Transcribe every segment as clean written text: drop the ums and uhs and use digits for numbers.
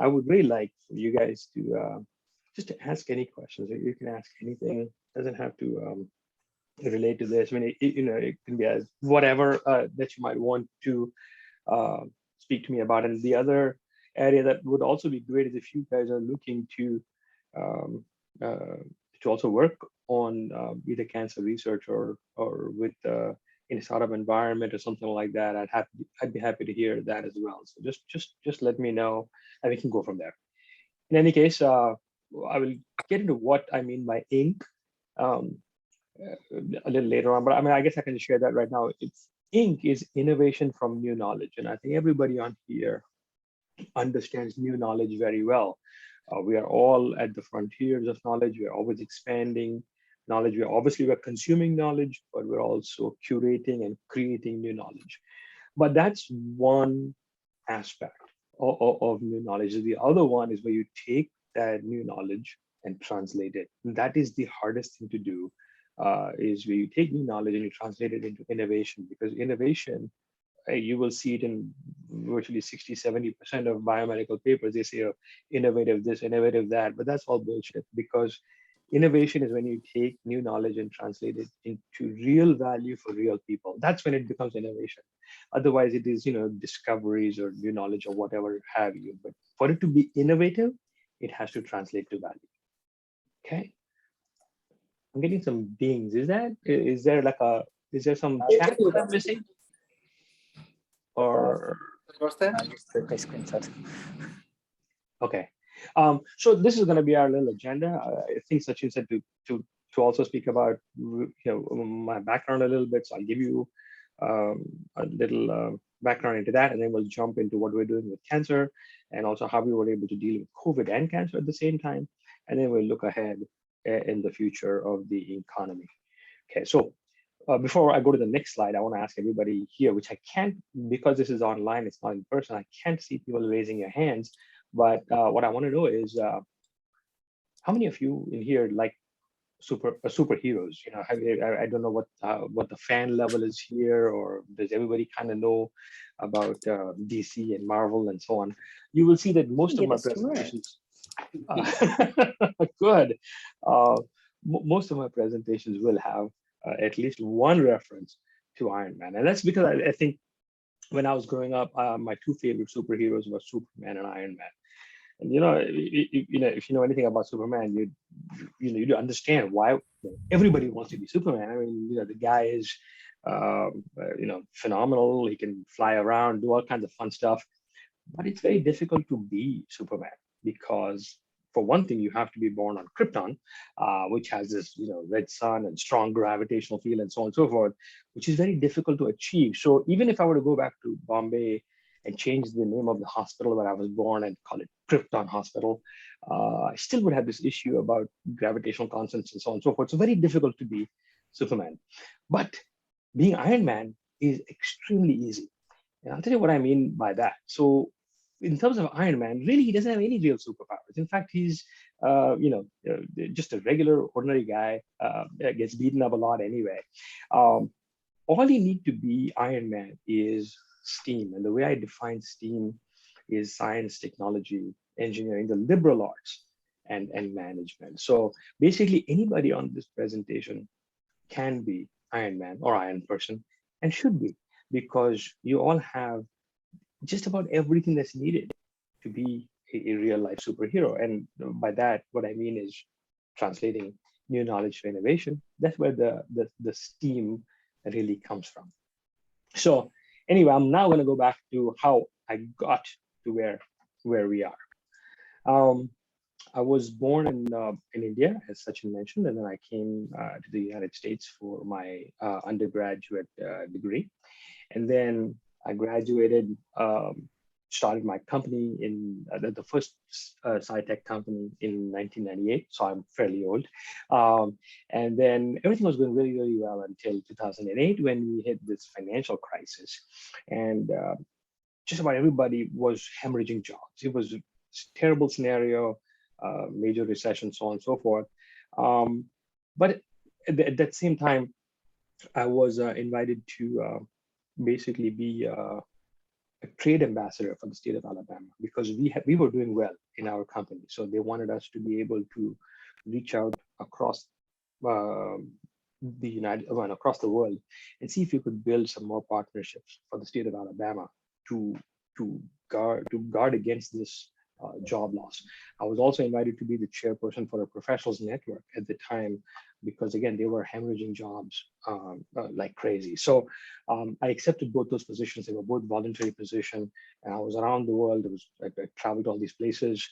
I would really like for you guys to just to ask any questions. You can ask anything. Doesn't have to relate to this. I mean, it can be as whatever that you might want to uh, speak to me about. And the other area that would also be great is if you guys are looking um, uh, to also work on either cancer research or with in a startup environment or something like that. I'd be happy to hear that as well. So just let me know, and we can go from there. In any case, I will get into what I mean by ink um, a little later on. But I mean, I guess I can share that right now. It's ink is innovation from new knowledge, and I think everybody on here understands new knowledge very well. We are all at the frontiers of knowledge. We are always expanding knowledge. We're consuming knowledge, but we're also curating and creating new knowledge. But that's one aspect of new knowledge. The other one is where you take that new knowledge and translate it. And that is the hardest thing to do. Is where you take new knowledge and you translate it into innovation, because innovation, you will see it in virtually 60-70% of biomedical papers. They say, oh, innovative this, innovative that, but that's all bullshit, because innovation is when you take new knowledge and translate it into real value for real people. That's when it becomes innovation. Otherwise, it is, discoveries or new knowledge or whatever have you. But for it to be innovative, it has to translate to value. Okay. I'm getting some dings. Is there some chat that I'm missing? Or my screenshot. Okay. So this is going to be our little agenda. I think Sachin said to also speak about my background a little bit. So I'll give you a little background into that, and then we'll jump into what we're doing with cancer and also how we were able to deal with COVID and cancer at the same time. And then we'll look ahead in the future of the economy. Okay, so before I go to the next slide, I want to ask everybody here, which I can't, because this is online, it's not in person, I can't see people raising your hands. But what I want to know is how many of you in here like superheroes? I don't know what the fan level is here, or does everybody kind of know about DC and Marvel and so on? You will see that most of my presentations. Good. Most of my presentations will have at least one reference to Iron Man, and that's because I think when I was growing up, my two favorite superheroes were Superman and Iron Man. And if you know anything about Superman, you understand why everybody wants to be Superman. I mean, the guy is phenomenal. He can fly around, do all kinds of fun stuff. But it's very difficult to be Superman because, for one thing, you have to be born on Krypton, which has this red sun and strong gravitational field and so on and so forth, which is very difficult to achieve. So even if I were to go back to Bombay and change the name of the hospital where I was born and call it Krypton Hospital, I still would have this issue about gravitational constants and so on and so forth. So very difficult to be Superman. But being Iron Man is extremely easy. And I'll tell you what I mean by that. So in terms of Iron Man, really, he doesn't have any real superpowers. In fact, he's, just a regular, ordinary guy, gets beaten up a lot anyway. All you need to be Iron Man is STEAM. And the way I define STEAM is science, technology, engineering, the liberal arts, and management. So basically, anybody on this presentation can be Iron Man or Iron Person, and should be, because you all have just about everything that's needed to be a real life superhero. And by that, what I mean is translating new knowledge to innovation. That's where the STEAM really comes from. So anyway, I'm now going to go back to how I got to where we are. I was born in India, as Sachin mentioned, and then I came to the United States for my undergraduate degree. And then I graduated, started my company in the first sci-tech company in 1998. So I'm fairly old. And then everything was going really, really well until 2008 when we hit this financial crisis. And just about everybody was hemorrhaging jobs. It was a terrible scenario, major recession, so on and so forth. But at that same time, I was invited to basically be a trade ambassador for the state of Alabama because we were doing well in our company. So they wanted us to be able to reach out across uh, across the world and see if we could build some more partnerships for the state of Alabama to to guard against this job loss. I was also invited to be the chairperson for a professionals network at the time because again they were hemorrhaging jobs like crazy. So I accepted both those positions. They were both voluntary position, and I was around the world. I traveled all these places,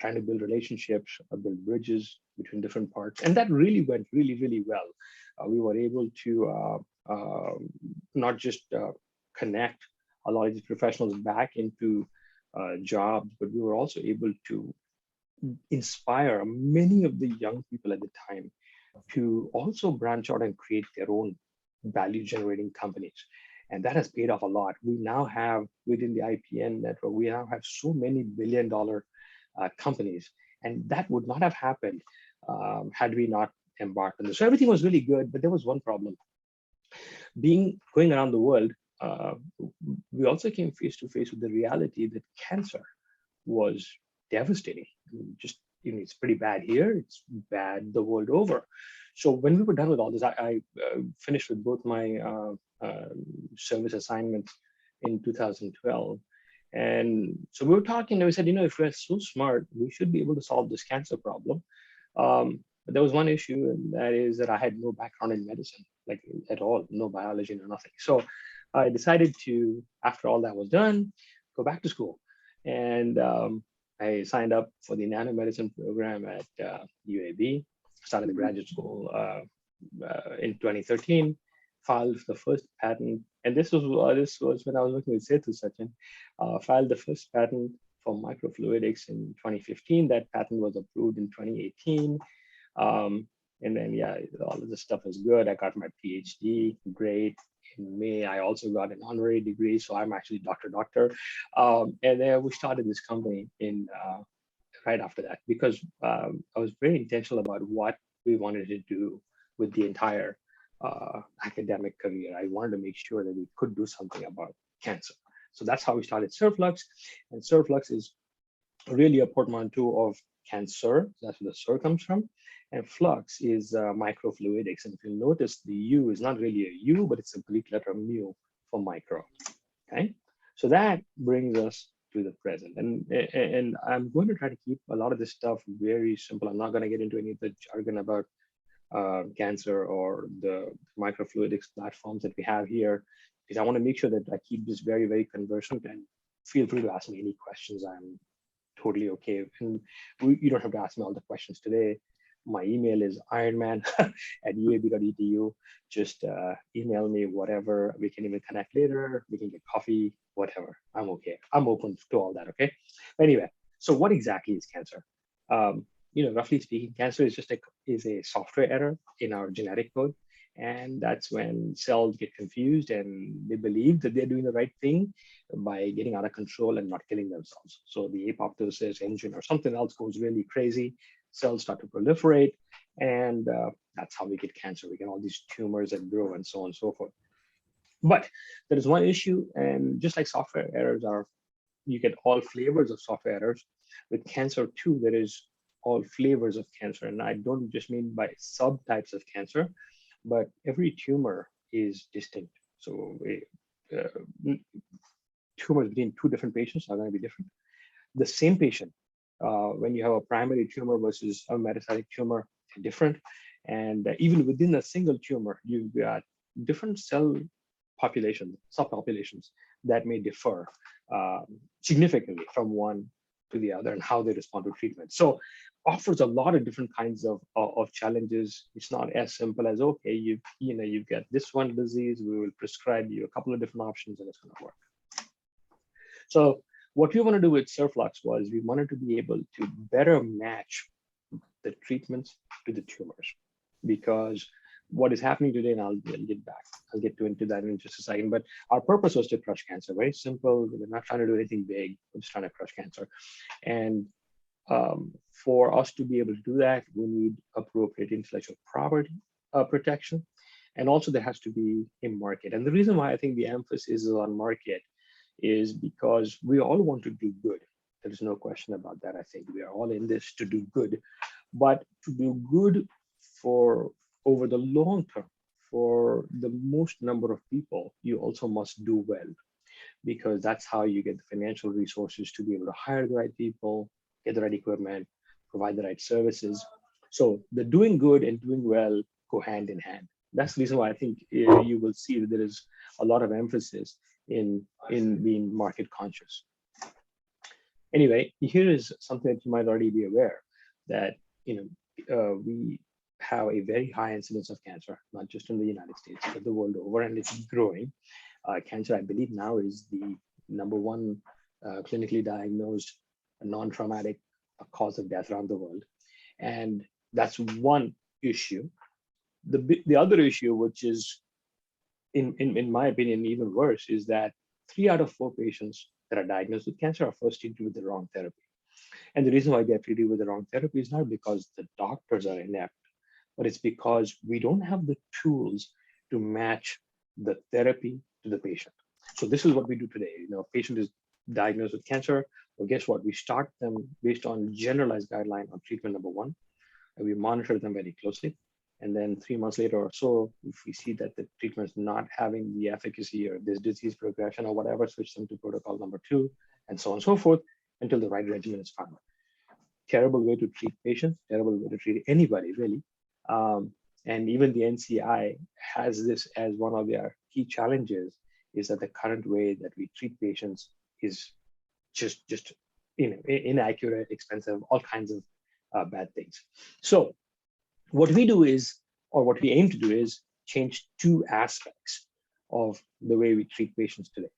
trying to build relationships, build bridges between different parts, and that really went really well. We were able to not just connect a lot of these professionals back into jobs, but we were also able to inspire many of the young people at the time to also branch out and create their own value generating companies. And that has paid off a lot. We now have within the IPN network, we now have so many $billion companies. And that would not have happened had we not embarked on this. So everything was really good, but there was one problem. Going around the world, uh, we also came face to face with the reality that cancer was devastating. I mean, just it's pretty bad here. It's bad the world over. So when we were done with all this, I finished with both my service assignments in 2012. And so we were talking, and we said, if we're so smart, we should be able to solve this cancer problem. But there was one issue, and that is that I had no background in medicine, like at all, no biology, no nothing. So I decided to, after all that was done, go back to school. And I signed up for the nanomedicine program at UAB, started the graduate school in 2013, filed the first patent. And this was when I was working with Setu Sachin, filed the first patent for microfluidics in 2015. That patent was approved in 2018. And then, yeah, all of this stuff is good. I got my PhD, great. In May, I also got an honorary degree, so I'm actually doctor. And then we started this company in right after that because I was very intentional about what we wanted to do with the entire academic career. I wanted to make sure that we could do something about cancer. So that's how we started Surflux, and Surflux is really a portmanteau of cancer. That's where the Sur comes from. And flux is microfluidics. And if you notice, the U is not really a U, but it's a Greek letter mu for micro. Okay. So that brings us to the present. And I'm going to try to keep a lot of this stuff very simple. I'm not going to get into any of the jargon about cancer or the microfluidics platforms that we have here, because I want to make sure that I keep this very conversant, and feel free to ask me any questions. I'm totally okay. And you don't have to ask me all the questions today. My email is ironman at uab.edu. Just email me whatever. We can even connect later. We can get coffee, whatever. I'm okay. I'm open to all that. Okay. Anyway, so what exactly is cancer? Roughly speaking, cancer is a software error in our genetic code. And that's when cells get confused and they believe that they're doing the right thing by getting out of control and not killing themselves. So the apoptosis engine or something else goes really crazy. Cells start to proliferate, and that's how we get cancer. We get all these tumors that grow and so on and so forth. But there is one issue, and just like software errors you get all flavors of software errors. With cancer too, there is all flavors of cancer. And I don't just mean by subtypes of cancer, but every tumor is distinct. So tumors between two different patients are going to be different. The same patient, when you have a primary tumor versus a metastatic tumor, they're different. And even within a single tumor, you've got different cell populations, subpopulations that may differ significantly from one to the other and how they respond to treatment. So offers a lot of different kinds of challenges. It's not as simple as, okay, you've got this one disease, we will prescribe you a couple of different options and it's going to work. So what we want to do with Surflux was we wanted to be able to better match the treatments to the tumors, because what is happening today, and I'll get into that in just a second, but our purpose was to crush cancer. Very simple. We're not trying to do anything big. We're just trying to crush cancer. And for us to be able to do that, we need appropriate intellectual property protection. And also there has to be a market. And the reason why I think the emphasis is on market is because we all want to do good. There is no question about that. I think we are all in this to do good, but to do good for over the long term, for the most number of people, you also must do well, because that's how you get the financial resources to be able to hire the right people, get the right equipment, provide the right services. So the doing good and doing well go hand in hand. That's the reason why I think you will see that there is a lot of emphasis in being market conscious. Anyway, here is something that you might already be aware that we have a very high incidence of cancer, not just in the United States, but the world over, and it's growing. Cancer, I believe, now is the number one clinically diagnosed non-traumatic cause of death around the world, and that's one issue. The other issue, which is in my opinion even worse, is that 3 out of 4 patients that are diagnosed with cancer are first treated with the wrong therapy. And the reason why they're treated with the wrong therapy is not because the doctors are inept, but it's because we don't have the tools to match the therapy to the patient. So this is what we do today. A patient is diagnosed with cancer. Well, guess what? We start them based on generalized guideline on treatment number one, and we monitor them very closely. And then 3 months later or so, if we see that the treatment is not having the efficacy or there's disease progression or whatever, switch them to protocol number 2, and so on and so forth, until the right regimen is found. Terrible way to treat patients, terrible way to treat anybody, really. And even the NCI has this as one of their key challenges, is that the current way that we treat patients is just inaccurate, expensive, all kinds of bad things. So what we do is, or what we aim to do is, change 2 aspects of the way we treat patients today.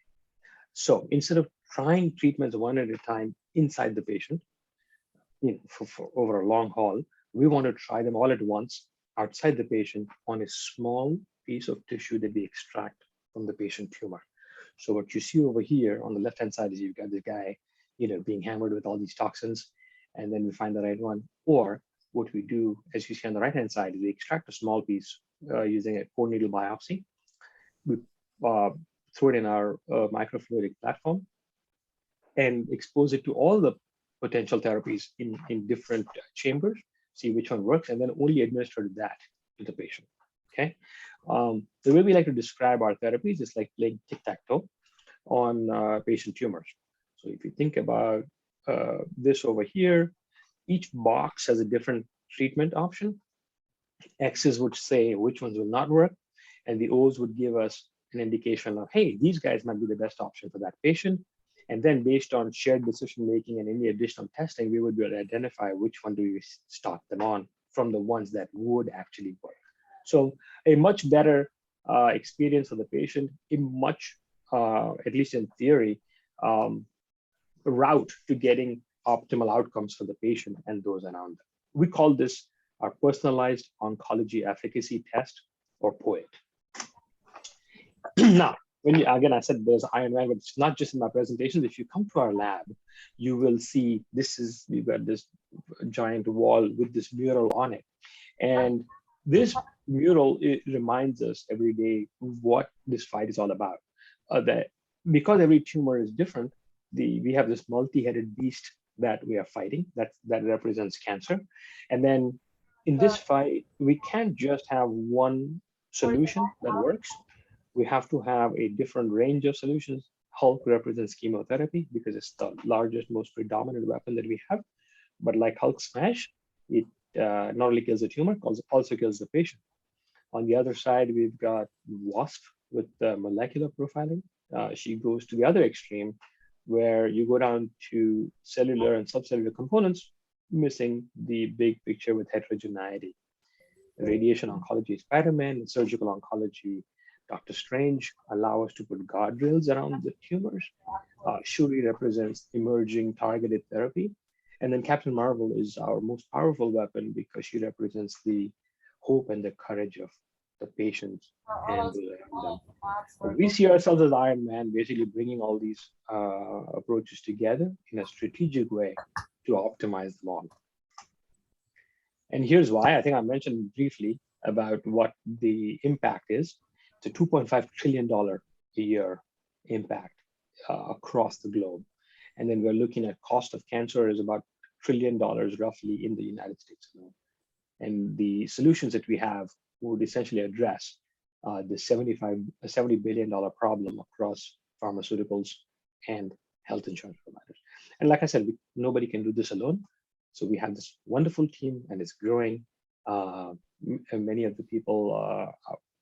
So instead of trying treatments one at a time inside the patient, for over a long haul, we want to try them all at once outside the patient on a small piece of tissue that we extract from the patient tumor. So what you see over here on the left-hand side is you've got the guy, being hammered with all these toxins, and then we find the right one. Or what we do, as you see on the right-hand side, is we extract a small piece using a core needle biopsy. We throw it in our microfluidic platform and expose it to all the potential therapies in different chambers, see which one works, and then only administer that to the patient. Okay. The way we like to describe our therapies is like playing tic-tac-toe on patient tumors. So if you think about this over here, each box has a different treatment option. X's would say which ones will not work, and the O's would give us an indication of, hey, these guys might be the best option for that patient. And then based on shared decision-making and any additional testing, we would be able to identify which one do we start them on from the ones that would actually work. So a much better experience for the patient, a much, at least in theory, route to getting optimal outcomes for the patient and those around them. We call this our personalized oncology efficacy test, or POET. Now, again, I said there's Iron Man, but it's not just in my presentations. If you come to our lab, you will see we've got this giant wall with this mural on it. And this mural, it reminds us every day what this fight is all about. That because every tumor is different, we have this multi-headed beast that we are fighting that represents cancer. And then in this fight, we can't just have one solution that works. We have to have a different range of solutions. Hulk represents chemotherapy because it's the largest, most predominant weapon that we have. But like Hulk smash, it not only kills the tumor, also kills the patient. On the other side, we've got WASP with molecular profiling. She goes to the other extreme, where you go down to cellular and subcellular components, missing the big picture with heterogeneity. Radiation oncology, Spider-Man, and surgical oncology, Dr. Strange, allow us to put guardrails around the tumors. Shuri represents emerging targeted therapy. And then Captain Marvel is our most powerful weapon because she represents the hope and the courage of the patients and those around them. But we see ourselves as Iron Man, basically bringing all these approaches together in a strategic way to optimize them all. And here's why. I think I mentioned briefly about what the impact is. It's a $2.5 trillion a year impact across the globe. And then we're looking at cost of cancer is about $1 trillion roughly in the United States alone. And the solutions that we have would essentially address the $70 billion problem across pharmaceuticals and health insurance providers. And like I said, nobody can do this alone. So we have this wonderful team and it's growing. And many of the people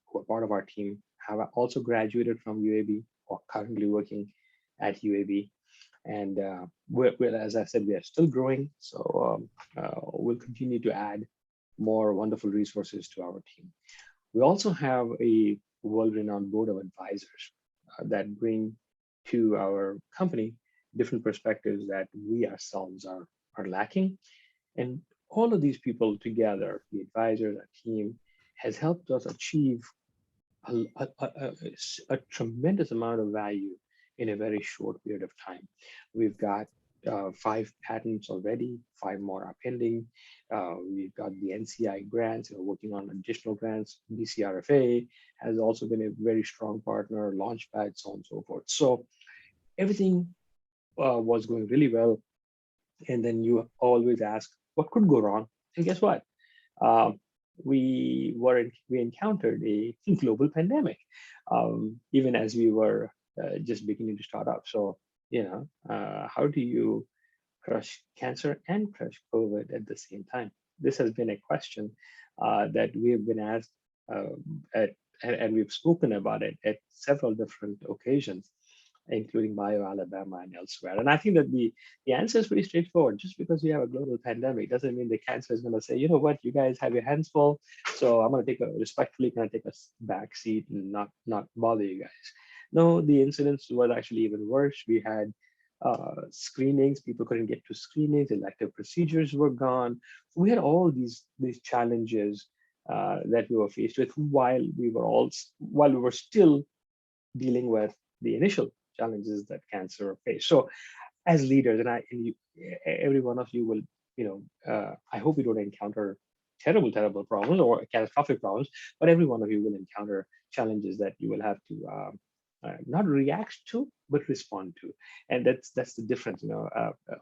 who are part of our team have also graduated from UAB or currently working at UAB. And as I said, we are still growing. So we'll continue to add more wonderful resources to our team. We also have a world-renowned board of advisors that bring to our company different perspectives that we ourselves are lacking. And all of these people together, the advisors, our team, has helped us achieve a tremendous amount of value in a very short period of time. We've got 5 patents already, 5 more are pending. We've got the NCI grants, working on additional grants. BCRFA has also been a very strong partner, Launchpad, so on and so forth. So everything was going really well. And then you always ask, what could go wrong? And guess what? We encountered a global pandemic, even as we were just beginning to start up. So, how do you crush cancer and crush COVID at the same time? This has been a question that we have been asked and we've spoken about it at several different occasions, including Bio, Alabama, and elsewhere. And I think that the answer is pretty straightforward. Just because we have a global pandemic doesn't mean the cancer is going to say, you know what, you guys have your hands full, so I'm going to respectfully take a back seat and not bother you guys. No, the incidence was actually even worse. We had screenings, people couldn't get to screenings, elective procedures were gone. We had all these challenges that we were faced with while we were still dealing with the initial challenges that cancer face. So as leaders, every one of you will, I hope you don't encounter terrible problems or catastrophic problems, but every one of you will encounter challenges that you will have to not react to, but respond to. And that's the difference.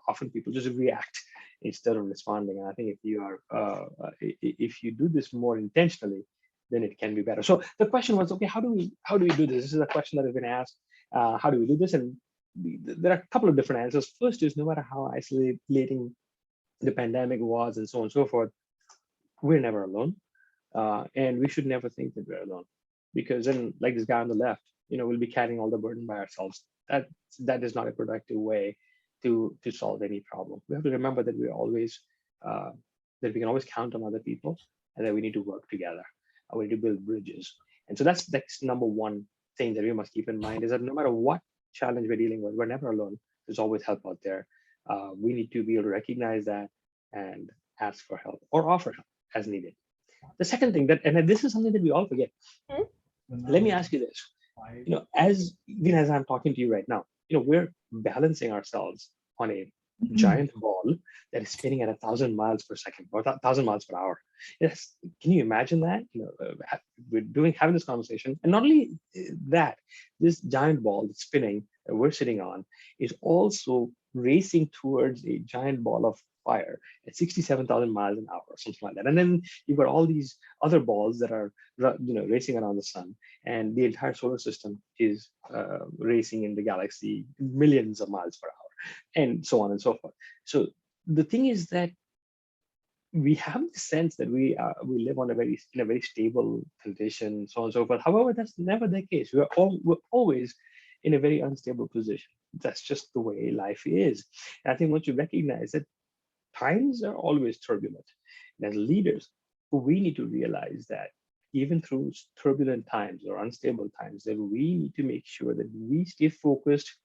Often people just react instead of responding. And I think if you do this more intentionally, then it can be better. So the question was, okay, how do we do this? This is a question that has been asked. How do we do this? And there are a couple of different answers. First is, no matter how isolating the pandemic was and so on and so forth, we're never alone. And we should never think that we're alone, because then, like this guy on the left, we'll be carrying all the burden by ourselves. That is not a productive way to solve any problem. We have to remember that that we can always count on other people, and that we need to work together. We need to build bridges. And so that's number one thing that we must keep in mind, is that no matter what challenge we're dealing with, we're never alone. There's always help out there. We need to be able to recognize that and ask for help or offer help as needed. The second thing and this is something that we all forget. Let me ask you this. As I'm talking to you right now, we're balancing ourselves on a giant ball that is spinning at 1,000 miles per second or 1,000 miles per hour. Yes, can you imagine that? We're having this conversation, and not only that, this giant ball that's spinning that we're sitting on is also racing towards a giant ball of fire at 67,000 miles an hour or something like that. And then you've got all these other balls that are racing around the sun, and the entire solar system is racing in the galaxy millions of miles per hour, and so on and so forth. So the thing is that we have the sense that we live in a very stable condition, so on and so forth. However, that's never the case. We're always in a very unstable position. That's just the way life is. And I think once you recognize that times are always turbulent, and as leaders, we need to realize that even through turbulent times or unstable times, that we need to make sure that we stay focused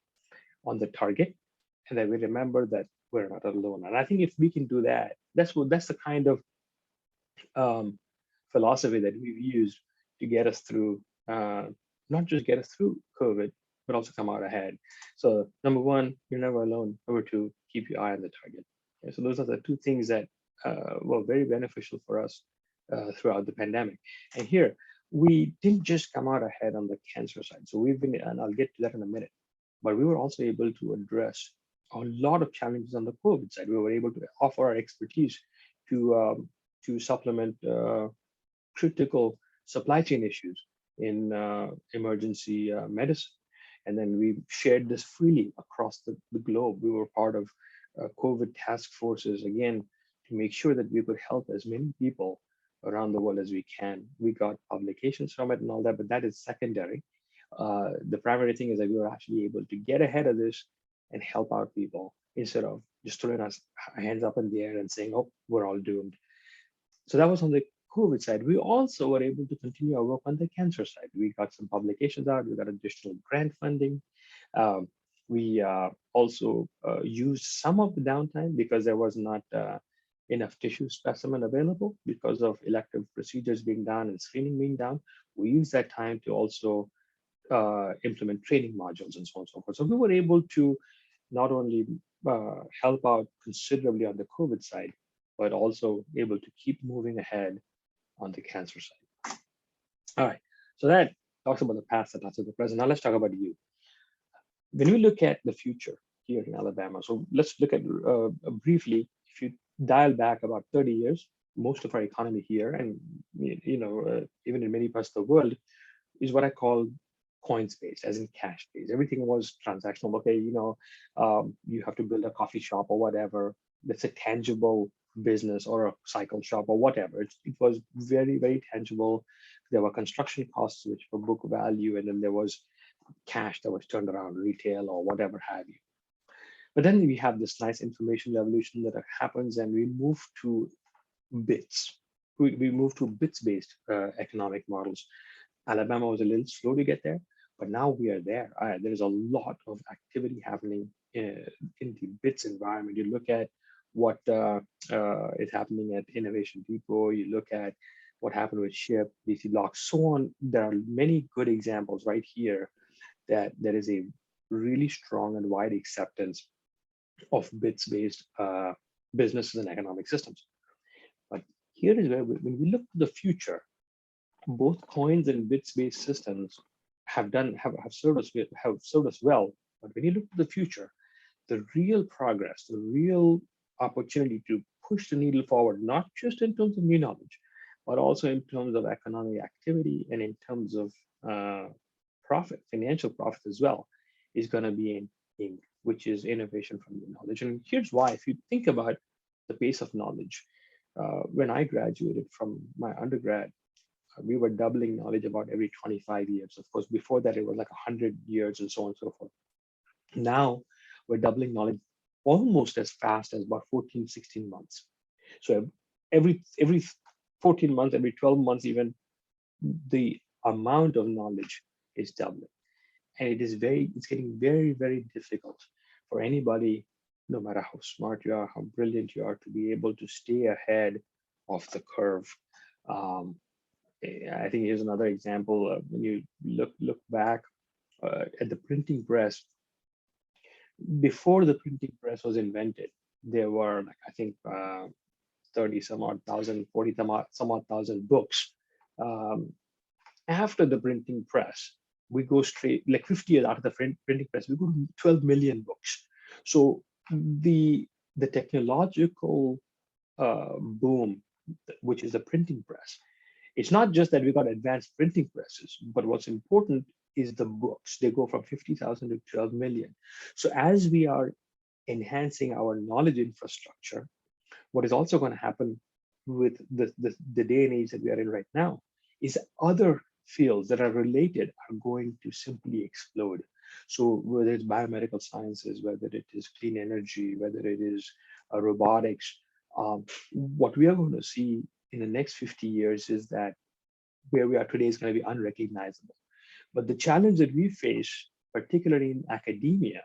on the target, and that we remember that we're not alone. And I think if we can do that, that's the kind of philosophy that we've used to get us through, not just get us through COVID, but also come out ahead. So number one, you're never alone. Number two, keep your eye on the target. And so those are the two things that were very beneficial for us throughout the pandemic. And here, we didn't just come out ahead on the cancer side. So we've been, and I'll get to that in a minute, but we were also able to address a lot of challenges on the COVID side. We were able to offer our expertise to supplement critical supply chain issues in emergency medicine. And then we shared this freely across the globe. We were part of COVID task forces, again, to make sure that we could help as many people around the world as we can. We got publications from it and all that, but that is secondary. The primary thing is that we were actually able to get ahead of this and help out people instead of just throwing our hands up in the air and saying, oh, we're all doomed. So that was on the COVID side. We also were able to continue our work on the cancer side. We got some publications out, we got additional grant funding. We also used some of the downtime because there was not enough tissue specimen available because of elective procedures being done and screening being done. We used that time to also implement training modules and so on and so forth. So we were able to not only help out considerably on the COVID side, but also able to keep moving ahead on the cancer side. All right, so that talks about the past, that talks about the present. Now let's talk about you. When we look at the future here in Alabama, so let's look at briefly, if you dial back about 30 years, most of our economy here, and even in many parts of the world, is what I call coins based, as in cash based. Everything was transactional. Okay, you have to build a coffee shop or whatever. That's a tangible business or a cycle shop or whatever. It was very, very tangible. There were construction costs which were book value, and then there was cash that was turned around, retail or whatever have you. But then we have this nice information revolution that happens, and we move to bits. We move to bits-based economic models. Alabama was a little slow to get there, but now we are there. There's a lot of activity happening in the bits environment. You look at what is happening at Innovation Depot, you look at what happened with SHIP, DC Blocks, so on. There are many good examples right here that there is a really strong and wide acceptance of bits-based businesses and economic systems. But here is where, when we look to the future, both coins and bits-based systems have served us well. But when you look to the future, the real progress, the real opportunity to push the needle forward, not just in terms of new knowledge, but also in terms of economic activity and in terms of profit, financial profit as well, is going to be in ink, which is innovation from new knowledge. And here's why. If you think about the pace of knowledge, when I graduated from my undergrad, we were doubling knowledge about every 25 years. Of course, before that, it was like 100 years and so on and so forth. Now, we're doubling knowledge almost as fast as about 14, 16 months. So every 14 months, every 12 months, even, the amount of knowledge is doubling. And it's getting very, very difficult for anybody, no matter how smart you are, how brilliant you are, to be able to stay ahead of the curve. I think here's another example. When you look back at the printing press, before the printing press was invented, there were, like, I think 30 some odd thousand, 40 some odd thousand books. After the printing press, we go straight, like 50 years after the printing press, we go to 12 million books. So the technological boom, which is the printing press, it's not just that we got advanced printing presses, but what's important is the books. They go from 50,000 to 12 million. So as we are enhancing our knowledge infrastructure, what is also going to happen with the day and age that we are in right now is other fields that are related are going to simply explode. So whether it's biomedical sciences, whether it is clean energy, whether it is robotics, what we are going to see in the next 50 years is that where we are today is going to be unrecognizable. But the challenge that we face, particularly in academia,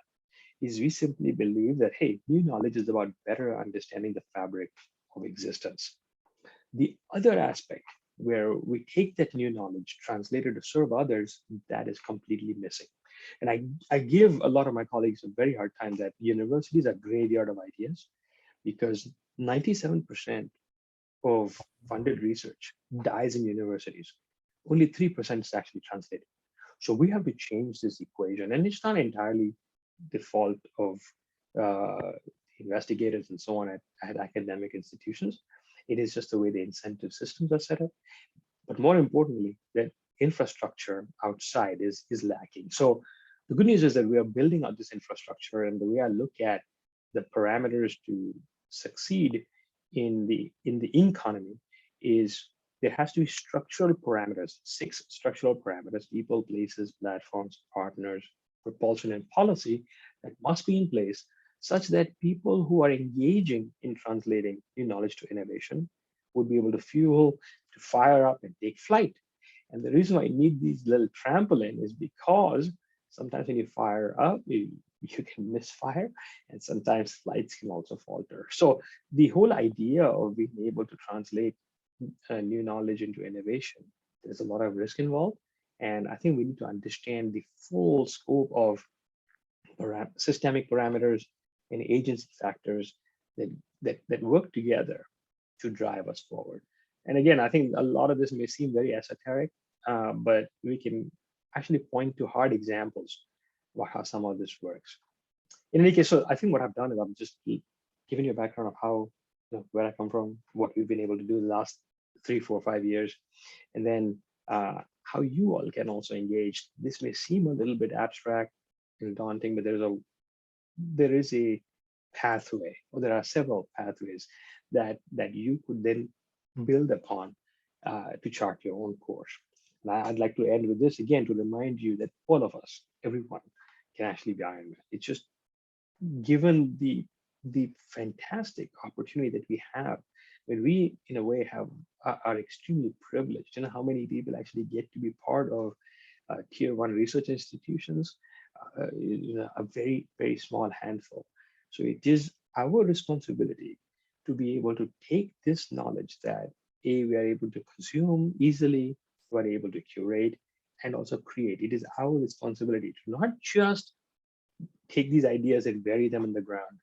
is we simply believe that, hey, new knowledge is about better understanding the fabric of existence. The other aspect where we take that new knowledge, translate it to serve others, that is completely missing. And I give a lot of my colleagues a very hard time that universities are graveyard of ideas, because 97% of funded research dies in universities. Only 3% is actually translated. So we have to change this equation. And it's not entirely the fault of investigators and so on at academic institutions. It is just the way the incentive systems are set up. But more importantly, that infrastructure outside is lacking. So the good news is that we are building out this infrastructure, and the way I look at the parameters to succeed in the economy is there has to be structural parameters, 6 structural parameters: people, places, platforms, partners, propulsion, and policy that must be in place such that people who are engaging in translating new knowledge to innovation would be able to fuel, to fire up and take flight. And the reason why you need these little trampoline is because sometimes when you fire up, you can misfire, and sometimes flights can also falter. So the whole idea of being able to translate new knowledge into innovation, there's a lot of risk involved. And I think we need to understand the full scope of systemic parameters and agency factors that work together to drive us forward. And again, I think a lot of this may seem very esoteric, but we can actually point to hard examples about how some of this works. In any case, so I think what I've done is I'm just giving you a background of how, where I come from, what we've been able to do the last 3, 4, 5 years, and then how you all can also engage. This may seem a little bit abstract and daunting, but there is a pathway, or there are several pathways that you could then build upon to chart your own course. And I'd like to end with this again to remind you that all of us, everyone, can actually be Ironman. It's just given the fantastic opportunity that we have when we, in a way, are extremely privileged. How many people actually get to be part of tier 1 research institutions? A very, very small handful. So it is our responsibility to be able to take this knowledge that we are able to consume easily, we are able to curate, and also create. It is our responsibility to not just take these ideas and bury them in the ground,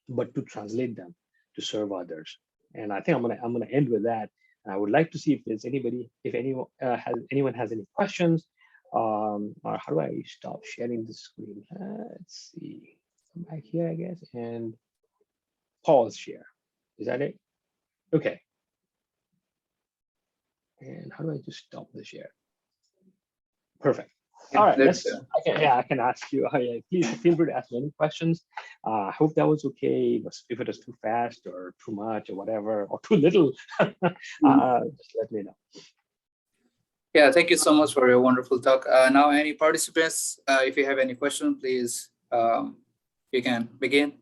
but to translate them to serve others. And I think I'm gonna end with that. And I would like to see if there's anyone has any questions, or how do I stop sharing the screen? Let's see. Come back here, I guess, and pause share. Is that it? Okay. And how do I just stop the share? Perfect. All right, I can ask you. Yeah, please feel free to ask me any questions. I hope that was okay. If it was too fast or too much or whatever, or too little, just let me know. Yeah, thank you so much for your wonderful talk. Now, any participants, if you have any question, please, you can begin.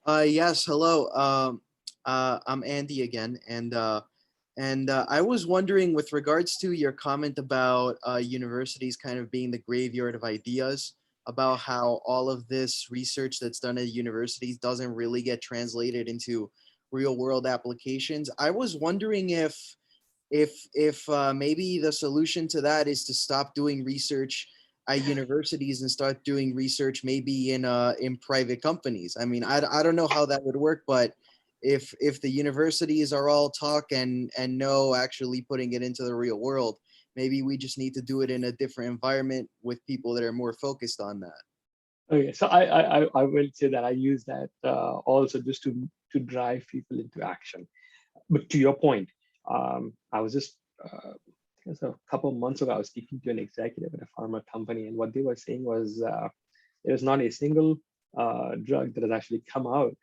Yes, hello. I'm Andy again, and I was wondering, with regards to your comment about universities kind of being the graveyard of ideas, about how all of this research that's done at universities doesn't really get translated into real world applications. I was wondering if maybe the solution to that is to stop doing research at universities and start doing research maybe in private companies. I mean, I don't know how that would work, but if the universities are all talk and no actually putting it into the real world, maybe we just need to do it in a different environment with people that are more focused on that. Okay, so I will say that I use that also just to drive people into action. But to your point, I was just a couple of months ago, I was speaking to an executive at a pharma company, and what they were saying was there's not a single drug that has actually come out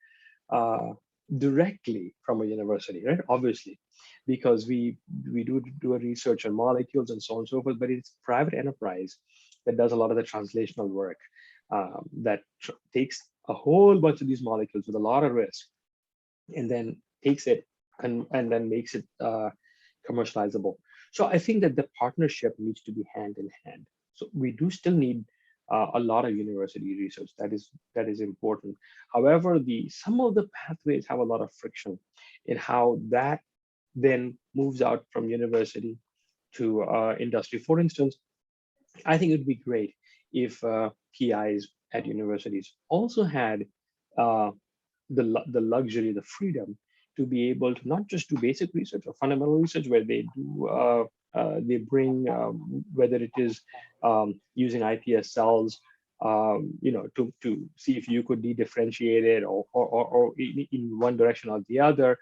directly from a university, right? Obviously, because we do a research on molecules and so on and so forth, but it's private enterprise that does a lot of the translational work that takes a whole bunch of these molecules with a lot of risk, and then takes it and then makes it commercializable. So I think that the partnership needs to be hand in hand. So we do still need a lot of university research. That is important. However, some of the pathways have a lot of friction in how that then moves out from university to industry. For instance, I think it would be great if PIs at universities also had the luxury, the freedom to be able to not just do basic research or fundamental research, where they do they bring whether it is using iPS cells to see if you could de-differentiate it or in one direction or the other.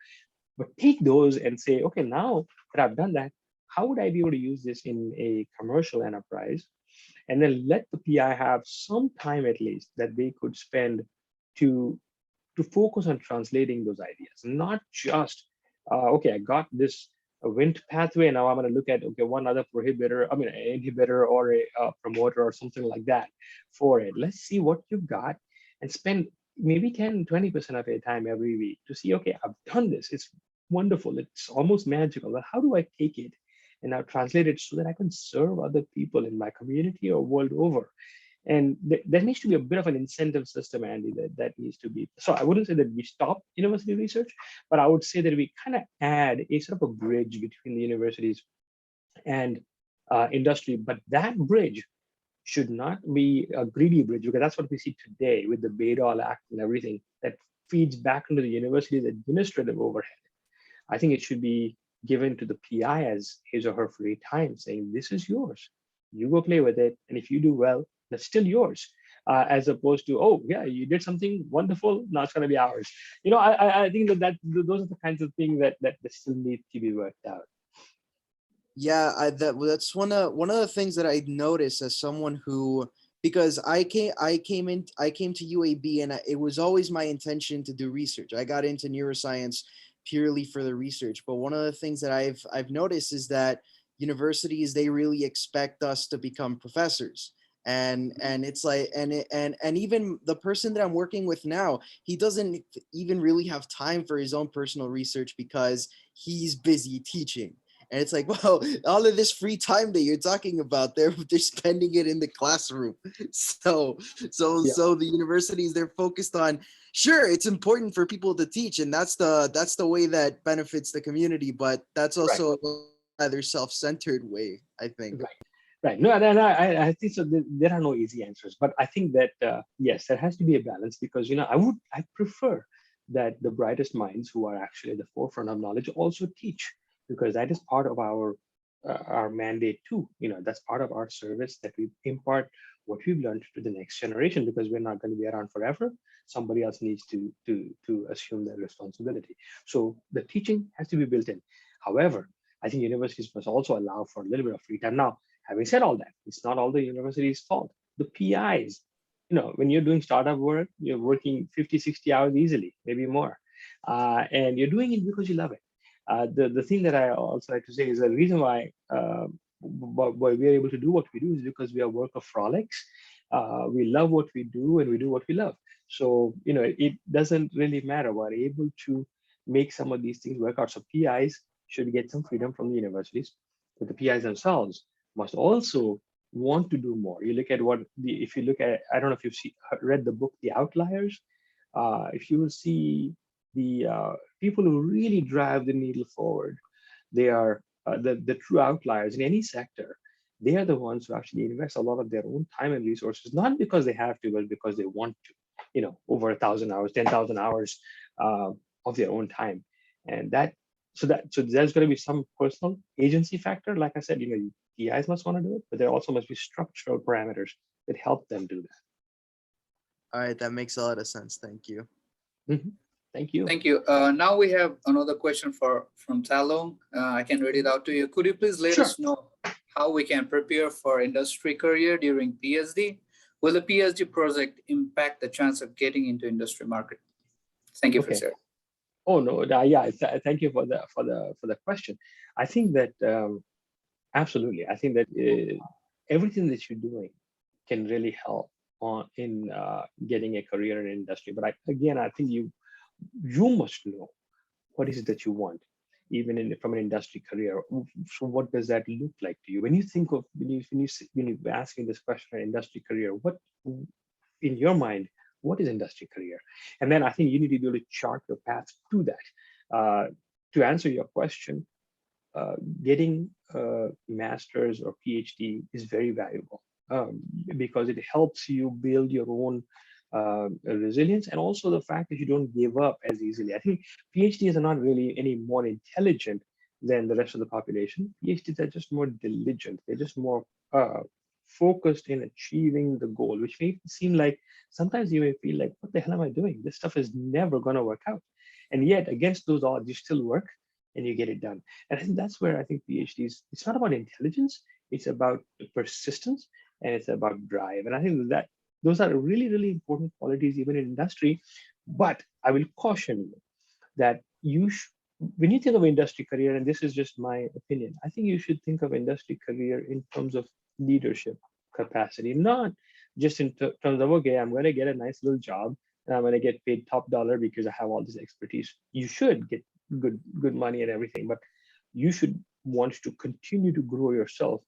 But take those and say, okay, now that I've done that, how would I be able to use this in a commercial enterprise? And then let the PI have some time at least that they could spend to focus on translating those ideas, not just okay, I got this Wnt pathway, now I'm going to look at okay one other prohibitor, I mean an inhibitor or a promoter or something like that for it. Let's see what you've got and spend maybe 10-20% of your time every week to see, okay, I've done this, it's wonderful, it's almost magical, but how do I take it and now translate it so that I can serve other people in my community or world over? And there needs to be a bit of an incentive system, Andy, that needs to be. So I wouldn't say that we stop university research, but I would say that we kind of add a sort of a bridge between the universities and industry. But that bridge should not be a greedy bridge, because that's what we see today with the Bayh-Dole Act and everything that feeds back into the university's administrative overhead. I think it should be given to the PI as his or her free time, saying, this is yours. You go play with it. And if you do well, that's still yours. As opposed to, oh, yeah, you did something wonderful, now it's going to be ours. I think that those are the kinds of things that still need to be worked out. Yeah, that's one of the things that I noticed as someone who, because I came to UAB, and it was always my intention to do research. I got into neuroscience purely for the research. But one of the things that I've noticed is that universities, they really expect us to become professors. And it's like, and even the person that I'm working with now, he doesn't even really have time for his own personal research because he's busy teaching. And it's like, well, all of this free time that you're talking about, they're spending it in the classroom. So the universities, they're focused on, sure, it's important for people to teach, and that's the way that benefits the community, but that's also a rather self-centered way, I think. Right. No, I think so. There are no easy answers, but I think that yes, there has to be a balance, because I prefer that the brightest minds who are actually at the forefront of knowledge also teach, because that is part of our mandate too. That's part of our service, that we impart what we've learned to the next generation, because we're not going to be around forever. Somebody else needs to assume that responsibility. So the teaching has to be built in. However, I think universities must also allow for a little bit of free time. Now, having said all that, it's not all the university's fault. The PIs, when you're doing startup work, you're working 50, 60 hours easily, maybe more. And you're doing it because you love it. The thing that I also like to say is the reason why we're able to do what we do is because we are workaholics. We love what we do, and we do what we love. So, it doesn't really matter. We're able to make some of these things work out. So PIs should get some freedom from the universities, but the PIs themselves must also want to do more. You look at if you look at, I don't know if you've read the book, The Outliers. If you will see the people who really drive the needle forward, they are the true outliers in any sector. They are the ones who actually invest a lot of their own time and resources, not because they have to, but because they want to. Over 1,000 hours, 10,000 hours of their own time, and so there's going to be some personal agency factor. Like I said, PIs must want to do it, but there also must be structural parameters that help them do that. All right, that makes a lot of sense. Thank you. Mm-hmm. Thank you. Thank you. Now we have another question from Talong. I can read it out to you. Could you please let us know how we can prepare for industry career during PhD? Will the PhD project impact the chance of getting into industry market? Thank you for sharing. Oh no, thank you for the question. I think that absolutely. I think that everything that you're doing can really help in getting a career in industry. But I think you must know what is it that you want, even from an industry career. So what does that look like to you? When you think of when you asking this question, industry career, what in your mind, what is industry career? And then I think you need to be able to chart your path to that. To answer your question, getting a master's or PhD is very valuable because it helps you build your own resilience, and also the fact that you don't give up as easily. I think PhDs are not really any more intelligent than the rest of the population. PhDs are just more diligent. They're just more focused in achieving the goal, which may seem like sometimes you may feel like, what the hell am I doing? This stuff is never going to work out. And yet, against those odds, you still work and you get it done. And I think that's where I think PhDs, it's not about intelligence, it's about persistence and it's about drive. And I think that those are really, really important qualities even in industry. But I will caution you that when you think of industry career, and this is just my opinion, I think you should think of industry career in terms of leadership capacity, not just in terms of, okay, I'm going to get a nice little job and I'm going to get paid top dollar because I have all this expertise. You should get good money and everything, but you should want to continue to grow yourself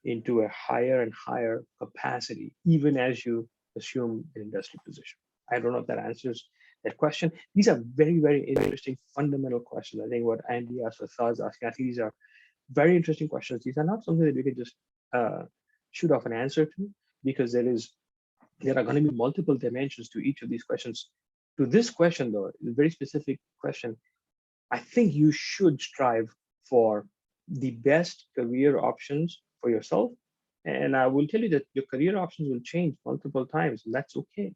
into a higher and higher capacity, even as you assume an industry position. I don't know if that answers that question. These are very, very interesting fundamental questions. I think what Andy asked, what Thaz asking, I think these are very interesting questions. These are not something that we can just shoot off an answer to, because there are going to be multiple dimensions to each of these questions. To this question, though, a very specific question, I think you should strive for the best career options for yourself. And I will tell you that your career options will change multiple times, and that's okay.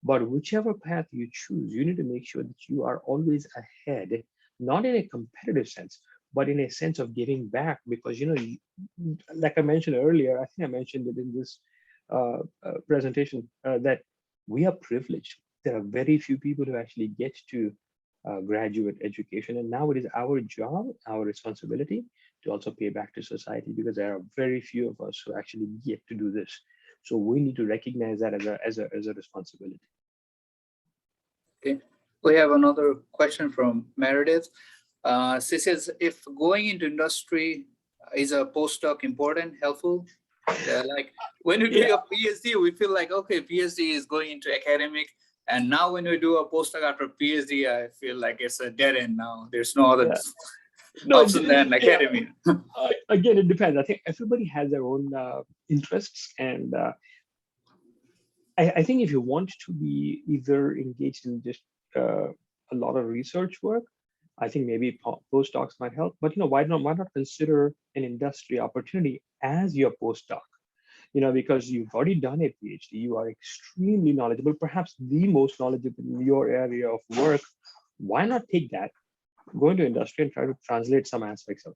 But whichever path you choose, you need to make sure that you are always ahead, not in a competitive sense, but in a sense of giving back. Because, like I mentioned earlier, I think I mentioned it in this presentation, that we are privileged. There are very few people who actually get to graduate education. And now it is our job, our responsibility to also pay back to society, because there are very few of us who actually get to do this. So we need to recognize that as a responsibility. Okay, we have another question from Meredith. She says, if going into industry is a postdoc important, helpful? Like when you do your PhD, we feel like, okay, PhD is going into academic. And now when we do a postdoc after PhD, I feel like it's a dead end now. There's no other option than academia. Again, it depends. I think everybody has their own interests. And I think if you want to be either engaged in just a lot of research work, I think maybe postdocs might help. But why not consider an industry opportunity as your postdoc? Because you've already done a PhD, you are extremely knowledgeable, perhaps the most knowledgeable in your area of work. Why not take that, go into industry and try to translate some aspects of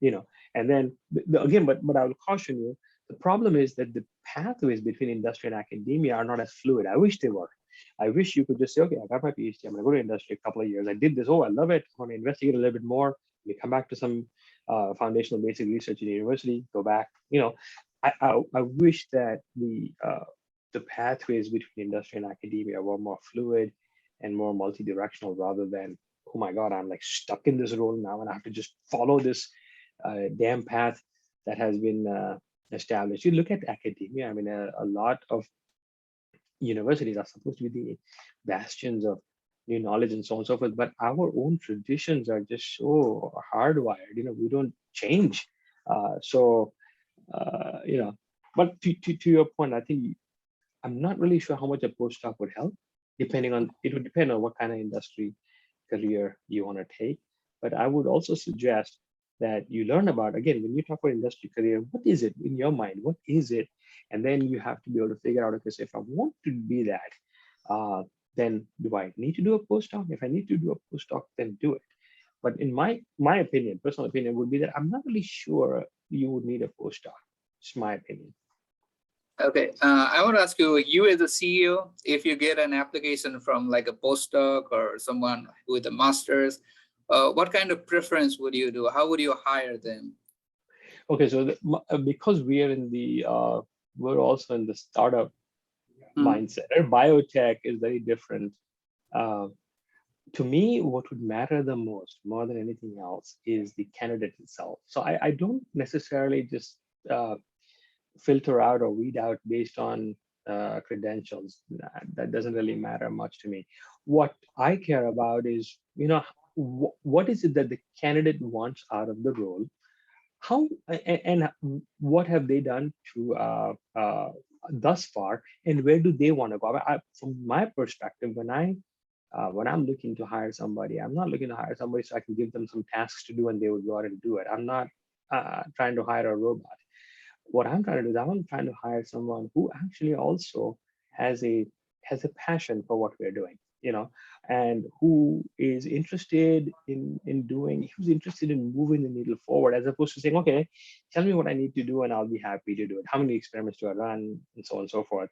it, and then again, but I will caution you, the problem is that the pathways between industry and academia are not as fluid. I wish they were. I wish you could just say, okay, I got my PhD, I'm going to go to industry a couple of years. I did this. Oh, I love it. I want to investigate a little bit more. You come back to some foundational basic research in the university, go back. I wish that the pathways between industry and academia were more fluid and more multi-directional, rather than, oh my God, I'm like stuck in this role now and I have to just follow this damn path that has been established. You look at academia, I mean, a lot of universities are supposed to be the bastions of new knowledge and so on and so forth, but our own traditions are just so hardwired, we don't change. But to your point, I think I'm not really sure how much a postdoc would help. It would depend on what kind of industry career you want to take. But I would also suggest that you learn about, again, when you talk about industry career, what is it in your mind? What is it? And then you have to be able to figure out, okay, so if I want to be that, then do I need to do a postdoc? If I need to do a postdoc, then do it. But in my opinion, personal opinion, would be that I'm not really sure you would need a postdoc. It's my opinion. Okay, I want to ask you, as a CEO, if you get an application from like a postdoc or someone with a master's, what kind of preference would you do? How would you hire them? Okay, so because we are we're also in the startup mindset. Biotech is very different. To me, what would matter the most, more than anything else, is the candidate itself. So I don't necessarily just filter out or weed out based on credentials. That doesn't really matter much to me. What I care about is, what is it that the candidate wants out of the role? How and what have they done to thus far, and where do they want to go? From my perspective, when I'm looking to hire somebody, I'm not looking to hire somebody so I can give them some tasks to do and they would go out and do it. I'm not trying to hire a robot. What I'm trying to do is I'm trying to hire someone who actually also has a passion for what we're doing, and who is interested in doing, who's interested in moving the needle forward, as opposed to saying, okay, tell me what I need to do and I'll be happy to do it. How many experiments do I run, and so on and so forth.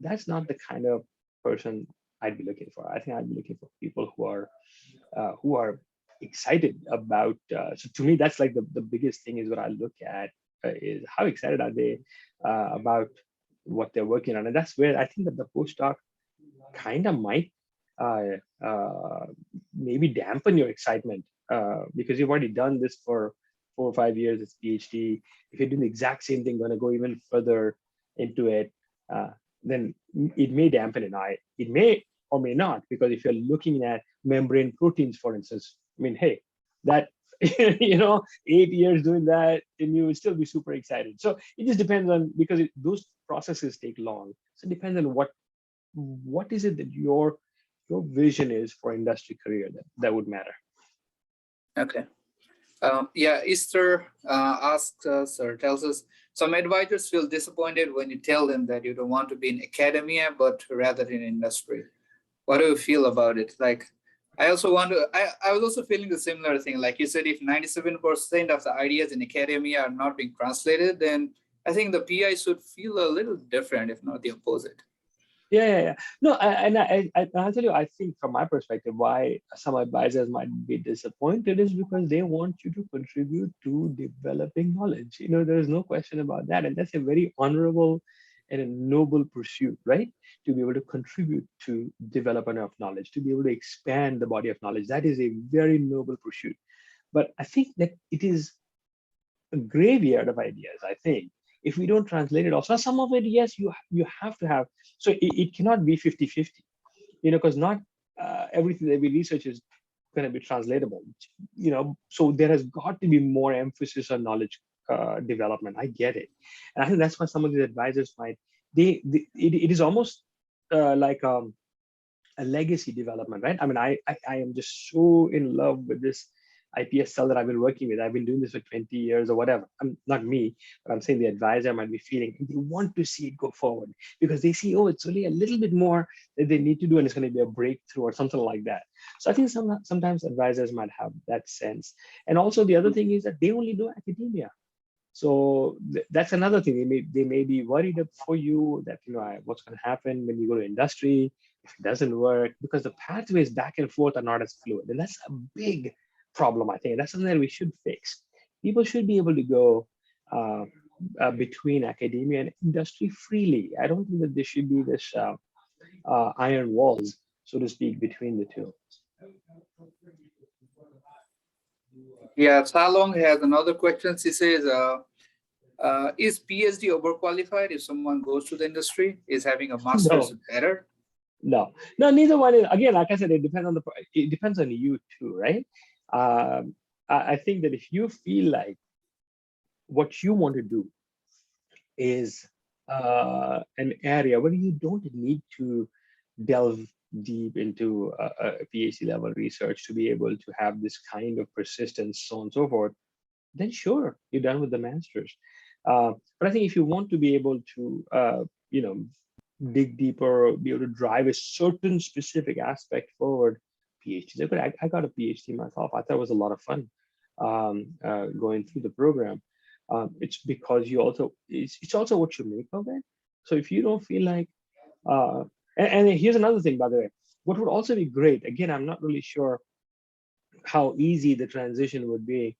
That's not the kind of person I'd be looking for. I think I'd be looking for people who are excited about. So to me, that's like the biggest thing is what I look at is how excited are they about what they're working on, and that's where I think that the postdoc kind of might uh, uh, maybe dampen your excitement because you've already done this for 4 or 5 years as PhD. If you're doing the exact same thing, going to go even further into it, uh, then it may dampen it. It may or may not, because if you're looking at membrane proteins, for instance, I mean, hey, that 8 years doing that, and you will still be super excited. So it just depends on, because those processes take long. So it depends on what is it that your vision is for industry career that would matter. Okay. Yeah, Easter asks us or tells us, some advisors feel disappointed when you tell them that you don't want to be in academia, but rather in industry. What do you feel about it? Like, I also want to, I was also feeling the similar thing. Like you said, if 97% of the ideas in academia are not being translated, then I think the PI should feel a little different, if not the opposite. Yeah. No, I'll tell you, I think from my perspective, why some advisors might be disappointed is because they want you to contribute to developing knowledge. There is no question about that. And that's a very honorable and a noble pursuit, right? To be able to contribute to development of knowledge, to be able to expand the body of knowledge. That is a very noble pursuit. But I think that it is a graveyard of ideas, I think, if we don't translate it also. Some of it, yes, you have to have. So it cannot be 50-50, because not everything that we research is going to be translatable. So there has got to be more emphasis on knowledge development. I get it. And I think that's why some of these advisors might, it is almost like a legacy development, right? I mean, I am just so in love with this IPS cell that I've been working with. I've been doing this for 20 years or whatever. I'm not me, but I'm saying the advisor might be feeling they want to see it go forward because they see, oh, it's only a little bit more that they need to do, and it's going to be a breakthrough or something like that. So I think sometimes advisors might have that sense. And also the other thing is that they only do academia. So that's another thing. They may be worried for you that what's going to happen when you go to industry if it doesn't work, because the pathways back and forth are not as fluid, and that's a big problem. I think that's something that we should fix. People should be able to go uh, between academia and industry freely. I don't think that there should be this iron walls, so to speak, between the two. Yeah, Salong has another question. She says, is PhD overqualified if someone goes to the industry? Is having a master's No, better? no, neither one is. Again, like I said, it depends on you too, right? I think that if you feel like what you want to do is an area where you don't need to delve deep into a PhD level research to be able to have this kind of persistence, so on and so forth, then sure, you're done with the masters. But I think if you want to be able to, dig deeper, be able to drive a certain specific aspect forward, PhDs. I got a PhD myself. I thought it was a lot of fun going through the program. It's because it's also what you make of it. So if you don't feel like, uh, and here's another thing, by the way, what would also be great, again, I'm not really sure how easy the transition would be,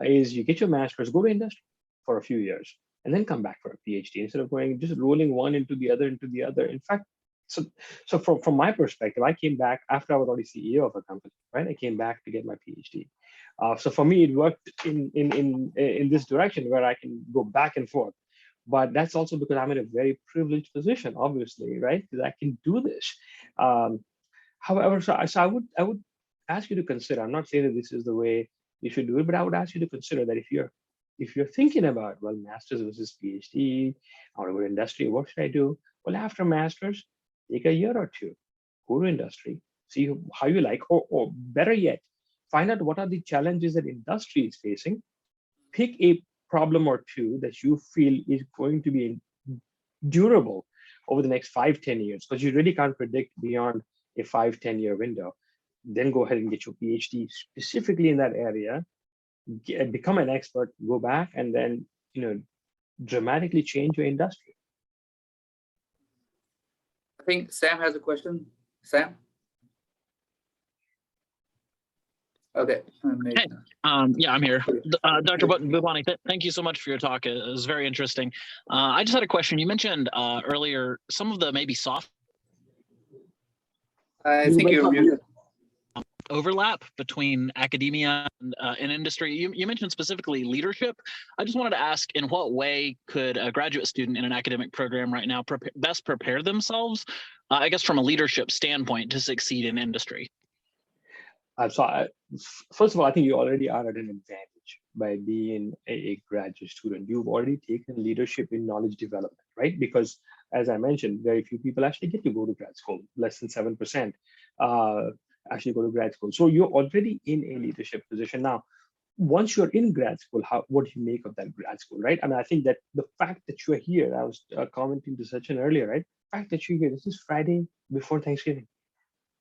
is you get your master's, go to industry for a few years, and then come back for a PhD instead of going just rolling one into the other into the other. In fact, so from my perspective, I came back after I was already CEO of a company, right? I came back to get my PhD. So for me, it worked in this direction where I can go back and forth. But that's also because I'm in a very privileged position, obviously, right? Because I can do this. Um, However, so I would ask you to consider. I'm not saying that this is the way you should do it, but I would ask you to consider that if you're thinking about, well, masters versus PhD, I want to go to industry, what should I do? Well, after masters, take a year or two, go to industry, see how you like, or better yet, find out what are the challenges that industry is facing, pick a problem or two that you feel is going to be durable over the next 5-10 years, because you really can't predict beyond a 5-10 year window, then go ahead and get your PhD specifically in that area, become an expert, go back, and then dramatically change your industry. I think Sam has a question. Sam? Okay. Hey, yeah, I'm here. Dr. Budhwani, thank you so much for your talk. It was very interesting. I just had a question. You mentioned earlier some of the maybe soft I think you're muted. overlap between academia and industry. You mentioned specifically leadership. I just wanted to ask, in what way could a graduate student in an academic program right now best prepare themselves, I guess, from a leadership standpoint to succeed in industry? First of all, I think you already are at an advantage by being a graduate student. You've already taken leadership in knowledge development, right? Because as I mentioned, very few people actually get to go to grad school. Less than 7% actually go to grad school. So you're already in a leadership position. Now, once you're in grad school, what do you make of that grad school, right? I mean, I think that the fact that you're here, I was commenting to Sachin earlier, right? The fact that you're here, this is Friday before Thanksgiving.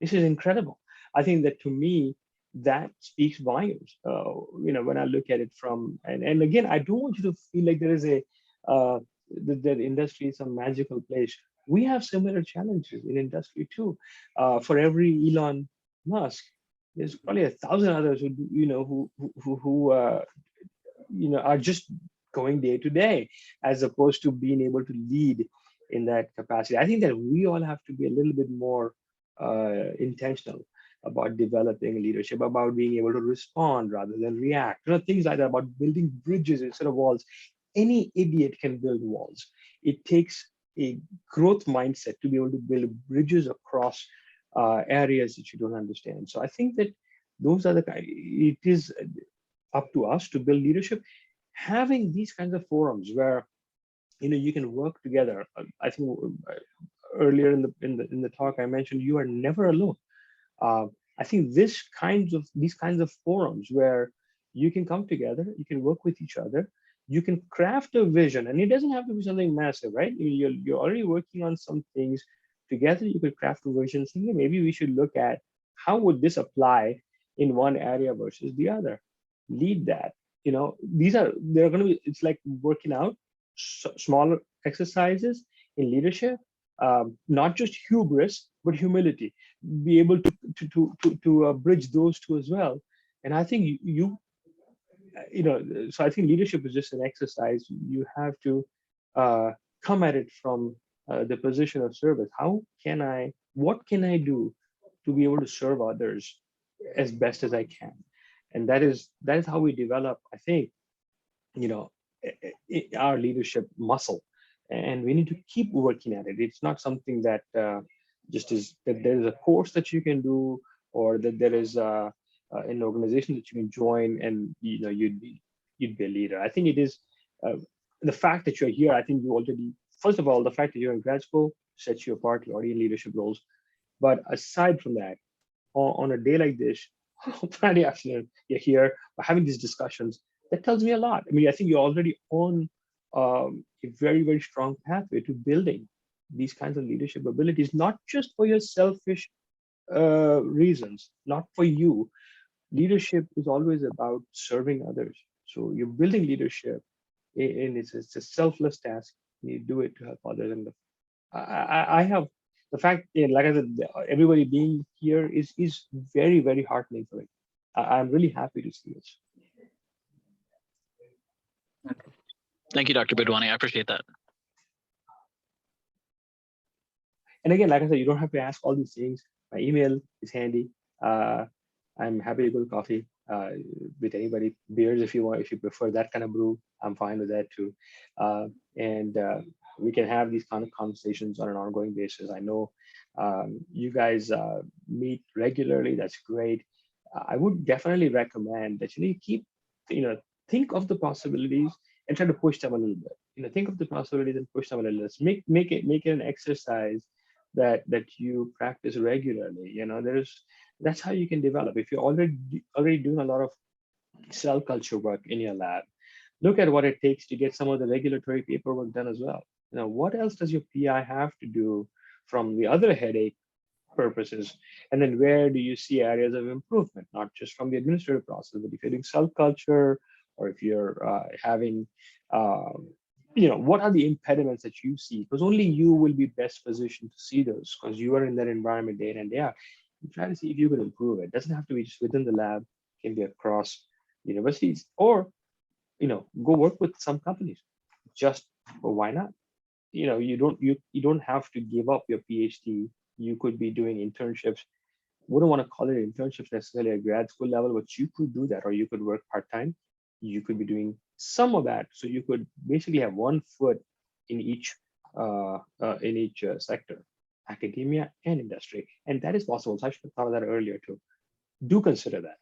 This is incredible. I think that, to me, that speaks volumes. When I look at it from, and again, I don't want you to feel like there is that industry is some magical place. We have similar challenges in industry too. For every Elon Musk, there's probably 1,000 others who are just going day to day, as opposed to being able to lead in that capacity. I think that we all have to be a little bit more intentional about developing leadership, about being able to respond rather than react, things like that, about building bridges instead of walls. Any idiot can build walls. It takes a growth mindset to be able to build bridges across areas that you don't understand. So I think that those are it is up to us to build leadership. Having these kinds of forums where you can work together. I think earlier in the talk I mentioned you are never alone. I think these kinds of forums where you can come together, you can work with each other, you can craft a vision, and it doesn't have to be something massive, right? You're already working on some things together. You could craft a vision, saying maybe we should look at how would this apply in one area versus the other. Lead that. They're going to be. It's like working out smaller exercises in leadership. Not just hubris, but humility. Be able to bridge those two as well. And I think so I think leadership is just an exercise. You have to come at it from the position of service. What can I do to be able to serve others as best as I can? And that is how we develop, I think, our leadership muscle. And we need to keep working at it. It's not something that just is that there is a course that you can do, or that there is an organization that you can join and you'd be a leader. I think it is the fact that you're here. I think you already, first of all, the fact that you're in grad school sets you apart. You're already in leadership roles. But aside from that, on a day like this, Friday afternoon, you're here, we're having these discussions. That tells me a lot. I mean, I think you're already on a very, very strong pathway to building these kinds of leadership abilities, not just for your selfish reasons, not for you. Leadership is always about serving others. So you're building leadership, and it's a selfless task. You do it to help others. And I have the fact, like I said, everybody being here is very, very heartening for me. I'm really happy to see this. Thank you, Dr. Budhwani. I appreciate that. And again, like I said, you don't have to ask all these things. My email is handy. I'm happy to go to coffee with anybody. Beers, if you want, if you prefer that kind of brew, I'm fine with that too. And we can have these kind of conversations on an ongoing basis. I know you guys meet regularly. That's great. I would definitely recommend that you keep, think of the possibilities and try to push them a little bit. Think of the possibilities and push them a little bit. Make it an exercise that you practice regularly. That's how you can develop. If you're already doing a lot of cell culture work in your lab, Look at what it takes to get some of the regulatory paperwork done as well. What else does your PI have to do from the other headache purposes? And then where do you see areas of improvement, not just from the administrative process, but if you're doing cell culture, or if you're having, what are the impediments that you see? Because only you will be best positioned to see those, because you are in that environment day in and day out. You try to see if you can improve it. It doesn't have to be just within the lab, it can be across universities, or go work with some companies. Just, well, why not? You don't have to give up your PhD. You could be doing internships. Wouldn't want to call it internships necessarily at grad school level, but you could do that, or you could work part-time. You could be doing some of that, so you could basically have one foot in each sector, academia and industry, and that is possible. So I should have thought of that earlier too. Do consider that.